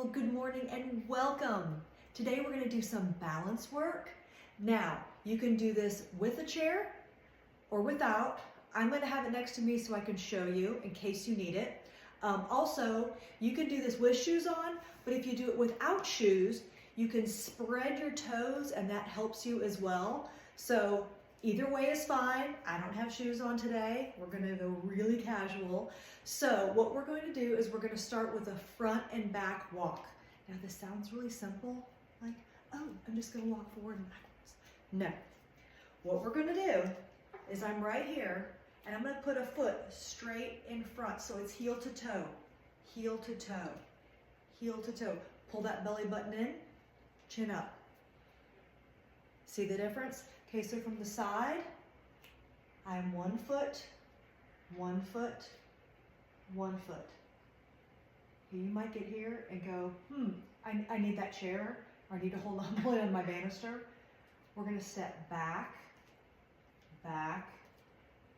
Well, good morning and welcome. Today we're going to do some balance work. Now, you can do this with a chair or without. I'm going to have it next to me so I can show you in case you need it. Also, you can do this with shoes on, but if you do it without shoes, you can spread your toes and that helps you as well. So either way is fine. I don't have shoes on today. We're going to go really casual. So what we're going to do is we're going to start with a front and back walk. Now this sounds really simple, like, oh, I'm just going to walk forward and backwards. No. What we're going to do is I'm right here and I'm going to put a foot straight in front so it's heel to toe, heel to toe, heel to toe. Pull that belly button in, chin up. See the difference? Okay, so from the side, I'm 1 foot, 1 foot, 1 foot. You might get here and go, I need that chair, or I need to hold on my banister. We're gonna step back, back,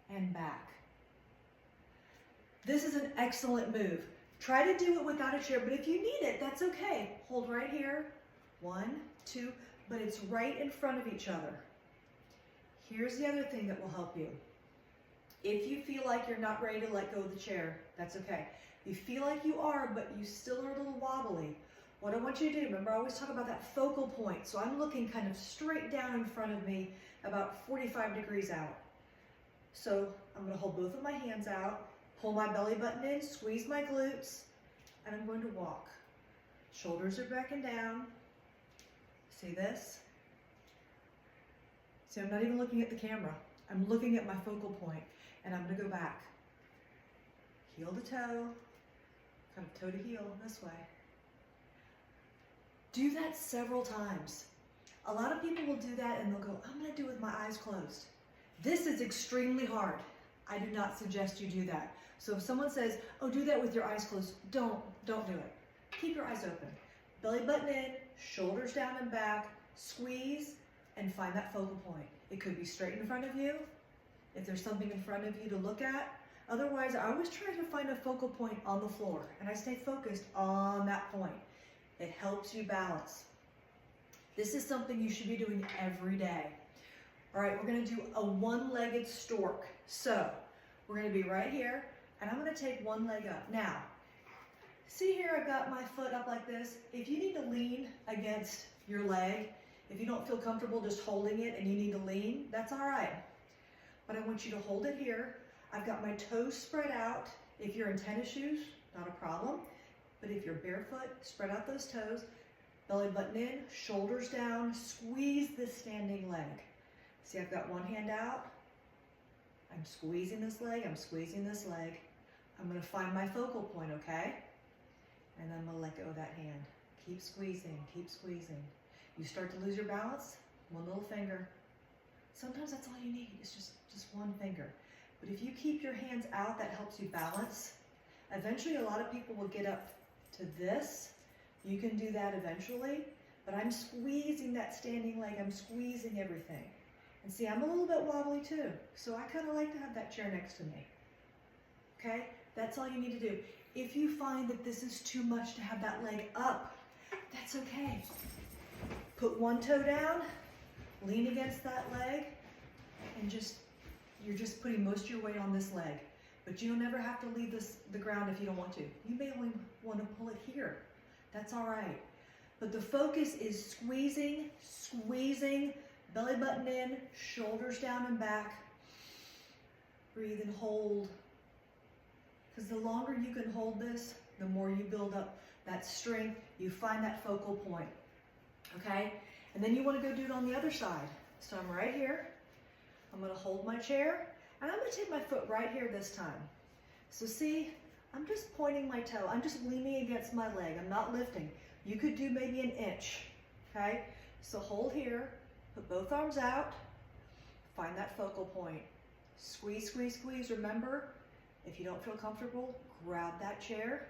and back. This is an excellent move. Try to do it without a chair, but if you need it, that's okay. Hold right here, 1, 2, but it's right in front of each other. Here's the other thing that will help you. If you feel like you're not ready to let go of the chair, that's okay. You feel like you are, but you still are a little wobbly. What I want you to do, remember I always talk about that focal point. So I'm looking kind of straight down in front of me, about 45 degrees out. So I'm gonna hold both of my hands out, pull my belly button in, squeeze my glutes, and I'm going to walk. Shoulders are back and down. See this? See, I'm not even looking at the camera. I'm looking at my focal point, and I'm gonna go back. Heel to toe, kind of toe to heel this way. Do that several times. A lot of people will do that and they'll go, I'm gonna do it with my eyes closed. This is extremely hard. I do not suggest you do that. So if someone says, oh, do that with your eyes closed, don't do it. Keep your eyes open. Belly button in, shoulders down and back, squeeze, and find that focal point. It could be straight in front of you, if there's something in front of you to look at. Otherwise, I always try to find a focal point on the floor, and I stay focused on that point. It helps you balance. This is something you should be doing every day. All right, we're gonna do a one-legged stork. So, we're gonna be right here, and I'm gonna take one leg up. Now, see here, I've got my foot up like this. If you need to lean against your leg, if you don't feel comfortable just holding it and you need to lean, that's all right. But I want you to hold it here. I've got my toes spread out. If you're in tennis shoes, not a problem. But if you're barefoot, spread out those toes. Belly button in, shoulders down, squeeze this standing leg. See, I've got one hand out. I'm squeezing this leg, I'm squeezing this leg. I'm gonna find my focal point, okay? And then I'm gonna let go of that hand. Keep squeezing, keep squeezing. You start to lose your balance, one little finger. Sometimes that's all you need, it's just one finger. But if you keep your hands out, that helps you balance. Eventually, a lot of people will get up to this. You can do that eventually, but I'm squeezing that standing leg, I'm squeezing everything. And see, I'm a little bit wobbly too, so I kind of like to have that chair next to me. Okay, that's all you need to do. If you find that this is too much to have that leg up, that's okay. Put one toe down, lean against that leg, and you're just putting most of your weight on this leg. But you don't ever have to leave the ground if you don't want to. You may only want to pull it here. That's all right. But the focus is squeezing, squeezing, belly button in, shoulders down and back. Breathe and hold. Because the longer you can hold this, the more you build up that strength. You find that focal point. Okay? And then you want to go do it on the other side. So I'm right here. I'm going to hold my chair. And I'm going to take my foot right here this time. So see, I'm just pointing my toe. I'm just leaning against my leg. I'm not lifting. You could do maybe an inch. Okay? So hold here. Put both arms out. Find that focal point. Squeeze, squeeze, squeeze. Remember, if you don't feel comfortable, grab that chair.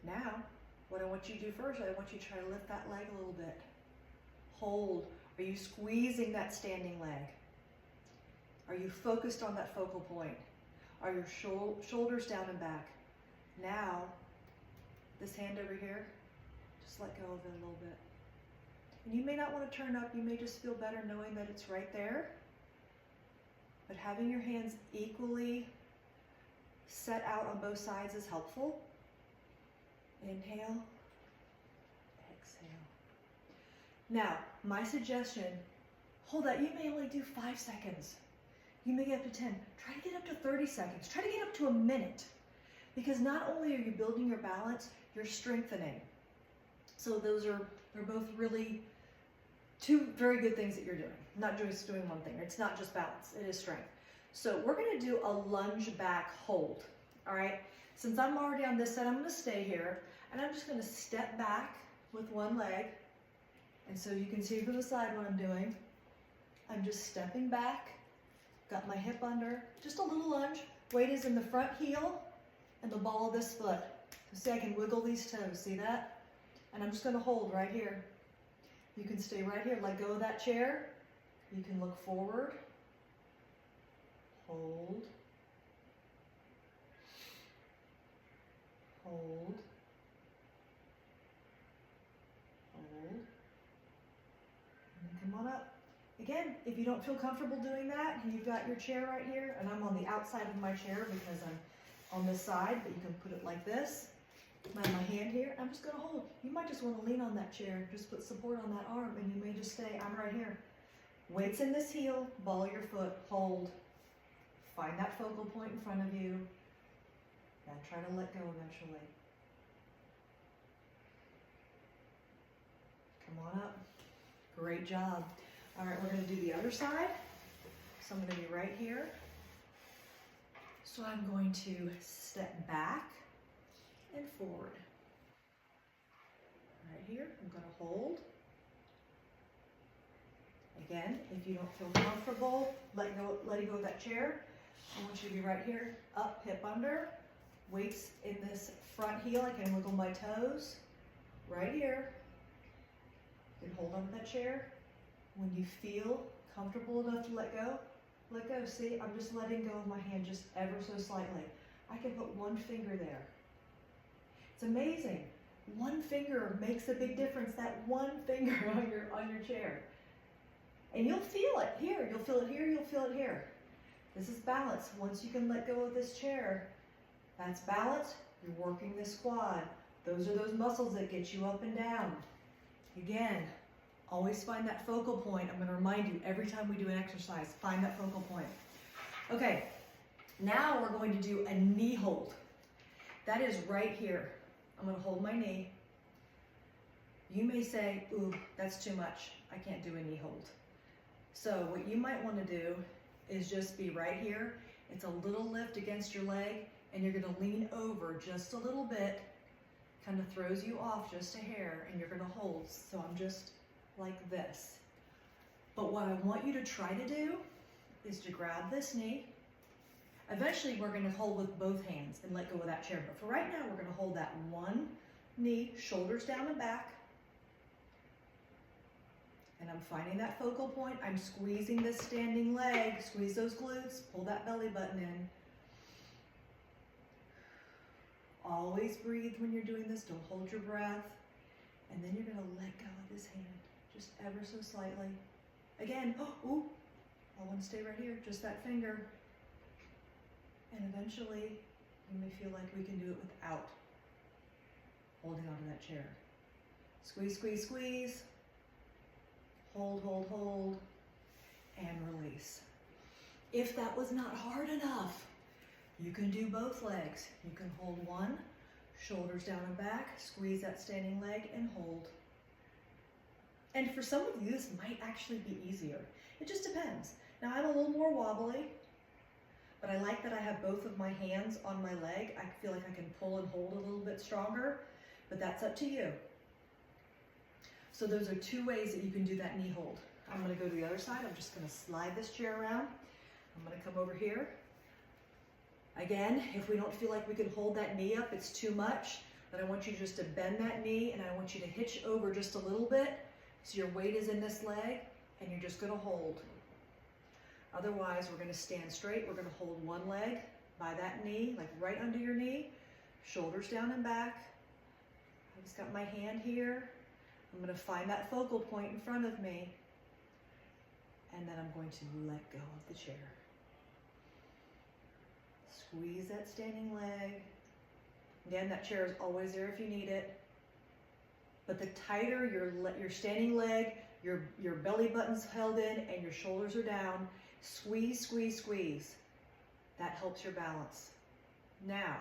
Now, what I want you to do first, I want you to try to lift that leg a little bit. Hold. Are you squeezing that standing leg? Are you focused on that focal point? Are your shoulders down and back? Now, this hand over here, just let go of it a little bit. And you may not want to turn up, you may just feel better knowing that it's right there. But having your hands equally set out on both sides is helpful. Inhale, exhale. Now, my suggestion, hold that. You may only do 5 seconds. You may get up to 10. Try to get up to 30 seconds. Try to get up to a minute. Because not only are you building your balance, you're strengthening. So they're both really two very good things that you're doing. Not just doing one thing. It's not just balance, it is strength. So we're gonna do a lunge back hold, all right? Since I'm already on this side, I'm gonna stay here, and I'm just gonna step back with one leg. And so you can see from the side what I'm doing. I'm just stepping back, got my hip under, just a little lunge. Weight is in the front heel and the ball of this foot. So see, I can wiggle these toes, see that? And I'm just gonna hold right here. You can stay right here, let go of that chair. You can look forward, hold, hold, hold, and then come on up. Again, if you don't feel comfortable doing that, you've got your chair right here, and I'm on the outside of my chair because I'm on this side, but you can put it like this. My hand here, I'm just gonna hold. You might just wanna lean on that chair, just put support on that arm, and you may just stay, I'm right here. Weights in this heel, ball your foot, hold. Find that focal point in front of you, and try to let go eventually. Come on up. Great job. All right, we're gonna do the other side. So I'm gonna be right here. So I'm going to step back and forward. Right here, I'm gonna hold. Again, if you don't feel comfortable, letting go of that chair, I want you to be right here, up, hip under, weights in this front heel, I can wiggle my toes, right here. You can hold on to that chair. When you feel comfortable enough to let go, see, I'm just letting go of my hand just ever so slightly. I can put one finger there. It's amazing. One finger makes a big difference, that one finger on your chair. And you'll feel it here, you'll feel it here, you'll feel it here. This is balance. Once you can let go of this chair, that's balance. You're working this quad. Those are those muscles that get you up and down. Again, always find that focal point. I'm going to remind you every time we do an exercise, find that focal point. Okay, now we're going to do a knee hold. That is right here. I'm going to hold my knee. You may say, ooh, that's too much. I can't do a knee hold. So what you might want to do is just be right here. It's a little lift against your leg, and you're going to lean over just a little bit, kind of throws you off just a hair, and you're going to hold. So I'm just like this. But what I want you to try to do is to grab this knee. Eventually we're going to hold with both hands and let go of that chair. But for right now, we're going to hold that one knee, shoulders down and back. And I'm finding that focal point. I'm squeezing this standing leg. Squeeze those glutes. Pull that belly button in. Always breathe when you're doing this. Don't hold your breath. And then you're going to let go of this hand. Just ever so slightly. Again, ooh, I want to stay right here. Just that finger. And eventually, you may feel like we can do it without holding onto that chair. Squeeze, squeeze, squeeze. Hold, hold, hold, and release. If that was not hard enough, you can do both legs. You can hold one, shoulders down and back, squeeze that standing leg, and hold. And for some of you, this might actually be easier. It just depends. Now, I'm a little more wobbly, but I like that I have both of my hands on my leg. I feel like I can pull and hold a little bit stronger, but that's up to you. So those are two ways that you can do that knee hold. I'm going to go to the other side. I'm just going to slide this chair around. I'm going to come over here. Again, if we don't feel like we can hold that knee up, it's too much, then I want you just to bend that knee, and I want you to hitch over just a little bit so your weight is in this leg, and you're just going to hold. Otherwise, we're going to stand straight. We're going to hold one leg by that knee, like right under your knee, shoulders down and back, I just got my hand here. I'm going to find that focal point in front of me. And then I'm going to let go of the chair. Squeeze that standing leg. Again, that chair is always there if you need it. But the tighter your standing leg, your belly button's held in and your shoulders are down, squeeze, squeeze, squeeze. That helps your balance. Now,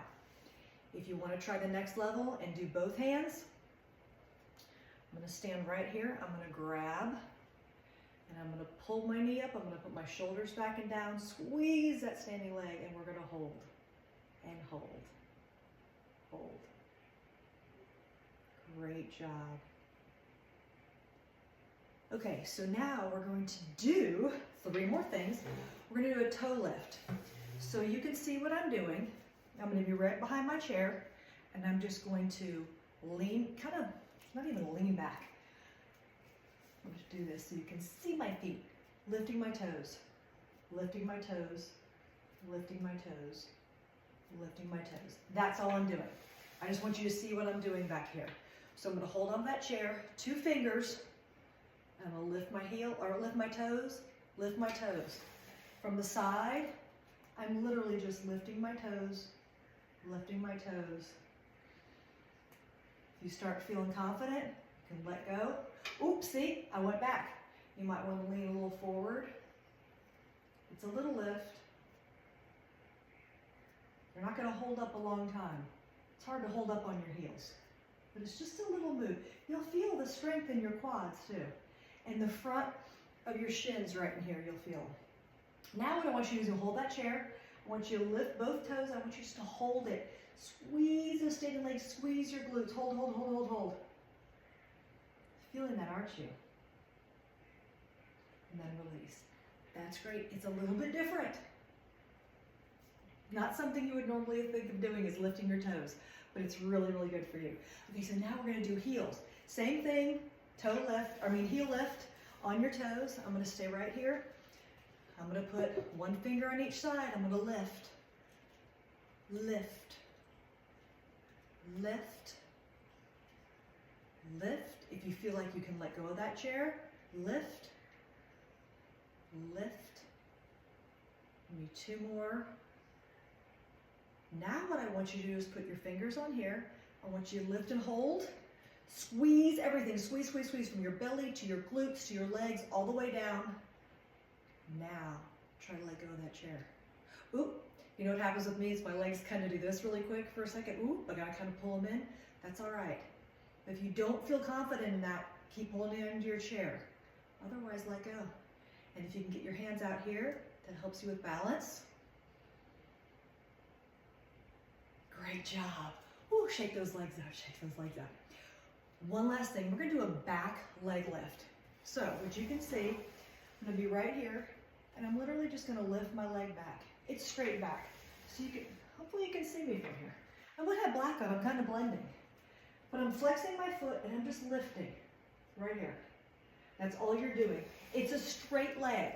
if you want to try the next level and do both hands, I'm going to stand right here. I'm going to grab and I'm going to pull my knee up. I'm going to put my shoulders back and down, squeeze that standing leg, and we're going to hold and hold. Hold. Great job. Okay, so now we're going to do 3 more things. We're going to do a toe lift. So you can see what I'm doing. I'm going to be right behind my chair, and I'm just going to lean, kind of, not even lean back. I'm going to do this so you can see my feet. Lifting my toes, lifting my toes, lifting my toes, lifting my toes. That's all I'm doing. I just want you to see what I'm doing back here. So I'm going to hold on that chair, 2 fingers. I'm going to lift my heel, or lift my toes, lift my toes. From the side, I'm literally just lifting my toes, lifting my toes. If you start feeling confident, you can let go. Oops, see, I went back. You might want to lean a little forward. It's a little lift. You're not going to hold up a long time. It's hard to hold up on your heels, but it's just a little move. You'll feel the strength in your quads too. And the front of your shins right in here, you'll feel. Now what I want you to do is hold that chair. I want you to lift both toes. I want you just to hold it. Squeeze the standing legs, squeeze your glutes. Hold, hold, hold, hold, hold. Feeling that, aren't you? And then release. That's great. It's a little bit different. Not something you would normally think of doing is lifting your toes, but it's really, really good for you. Okay, so now we're going to do heels. Same thing, heel lift on your toes. I'm going to stay right here. I'm going to put 1 finger on each side. I'm going to lift, lift, lift, lift. If you feel like you can let go of that chair, lift, lift. Maybe 2 more. Now what I want you to do is put your fingers on here. I want you to lift and hold. Squeeze everything. Squeeze, squeeze, squeeze from your belly to your glutes to your legs all the way down. Now, try to let go of that chair. Oop. You know what happens with me is my legs kind of do this really quick for a second. Oop, I gotta kind of pull them in. That's all right. If you don't feel confident in that, keep pulling it into your chair. Otherwise, let go. And if you can get your hands out here, that helps you with balance. Great job. Ooh, shake those legs out, shake those legs out. One last thing, we're gonna do a back leg lift. So, what you can see, I'm gonna be right here, and I'm literally just gonna lift my leg back. It's straight back. So you can, hopefully you can see me from here. I would have black on, I'm kind of blending. But I'm flexing my foot and I'm just lifting right here. That's all you're doing. It's a straight leg.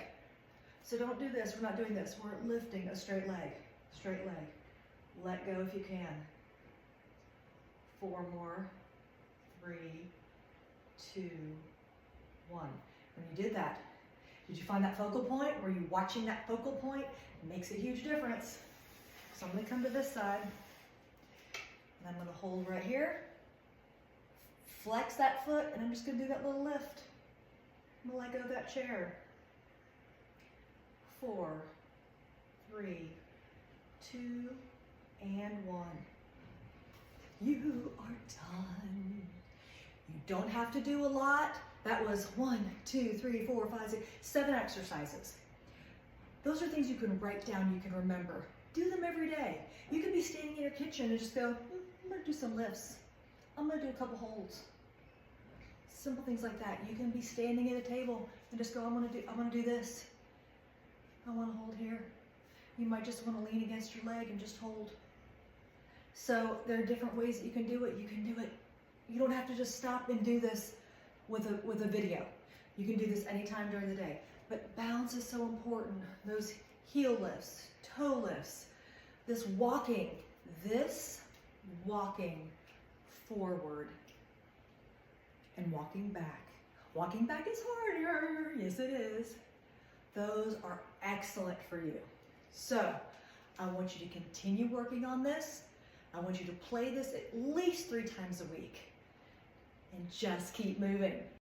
So don't do this, we're not doing this. We're lifting a straight leg, straight leg. Let go if you can. 4 more, 3, 2, 1. When you did that, did you find that focal point? Were you watching that focal point? It makes a huge difference. So I'm gonna come to this side, and I'm gonna hold right here, flex that foot, and I'm just gonna do that little lift. I'm gonna let go of that chair. 4, 3, 2, and 1. You are done. You don't have to do a lot. That was 1, 2, 3, 4, 5, 6, 7 exercises. Those are things you can write down, you can remember. Do them every day. You can be standing in your kitchen and just go, I'm gonna do some lifts. I'm gonna do a couple holds. Simple things like that. You can be standing at a table and just go, I'm gonna do this. I wanna hold here. You might just wanna lean against your leg and just hold. So there are different ways that you can do it. You can do it. You don't have to just stop and do this with a video. You can do this anytime during the day. But balance is so important. Those heel lifts, toe lifts, this walking forward and walking back. Walking back is harder, yes it is. Those are excellent for you. So I want you to continue working on this. I want you to play this at least 3 times a week and just keep moving.